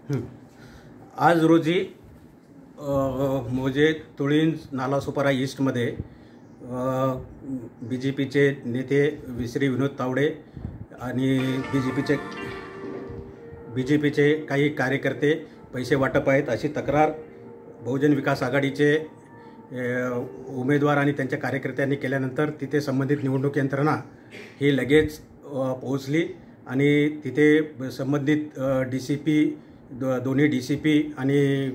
हं. आज रोजी म्हणजे तुळींज नालासोपारा ईस्टमध्ये बी जे पीचे नेते श्री विनोद तावडे आणि बी जे पीचे काही कार्यकर्ते पैसे वाटप आहेत अशी तक्रार बहुजन विकास आघाडीचे उमेदवार आणि त्यांच्या कार्यकर्त्यांनी केल्यानंतर तिथे संबंधित निवडणूक यंत्रणा ही लगेच पोहोचली आणि तिथे संबंधित DCP दोन्ही DCP आणि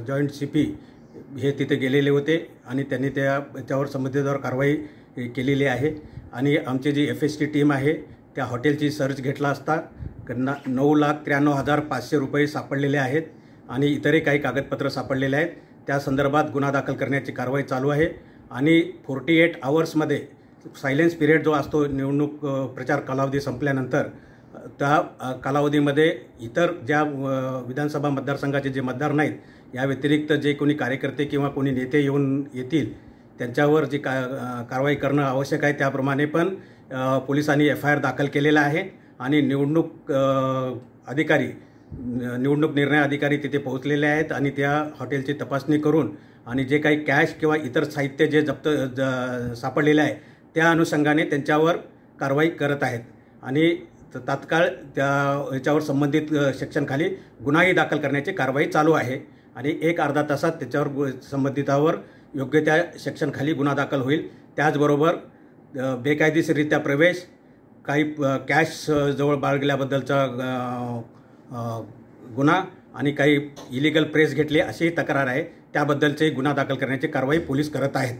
जॉईंट CP हे तिथे गेलेले होते आणि त्यांनी त्यावर संबंधितावर कारवाई केलेली आहे. आणि आमची जी FST टीम आहे त्या हॉटेलची सर्च घेतला असता 9,93,500 रुपये सापडलेले आहेत आणि इतरही काही कागदपत्र सापडलेले आहेत. त्या संदर्भात गुन्हा दाखल करण्याची कारवाई चालू आहे आणि 48 आवर्समध्ये सायलेन्स पिरियड जो असतो निवडणूक प्रचार कालावधी संपल्यानंतर त्या कालावधीमध्ये इतर ज्या विधानसभा मतदारसंघाचे जे मतदार नाहीत या व्यतिरिक्त जे कोणी कार्यकर्ते किंवा कोणी नेते येतील त्यांच्यावर जी कारवाई करणं आवश्यक आहे त्याप्रमाणे पण पोलिसांनी FIR दाखल केलेला आहे आणि निवडणूक निर्णय अधिकारी तिथे पोहोचलेले आहेत आणि त्या हॉटेलची तपासणी करून आणि जे काही कॅश किंवा इतर साहित्य जे जप्त सापडलेले आहे त्या अनुषंगाने त्यांच्यावर कारवाई करत आहेत आणि तात्काळ याच्यावर संबंधित सेक्शनखाली गुन्हाही दाखल करण्याची कारवाई चालू आहे आणि एक अर्धा तासात त्याच्यावर संबंधितावर योग्य त्या सेक्शनखाली गुन्हा दाखल होईल. त्याचबरोबर बेकायदेशीररित्या प्रवेश, काही कॅश जवळ बाळगल्याबद्दलचा गुन्हा आणि काही इलिगल प्रेस घेतली अशी तक्रार आहे त्याबद्दलचे गुन्हा दाखल करण्याची कारवाई पोलीस करत आहेत.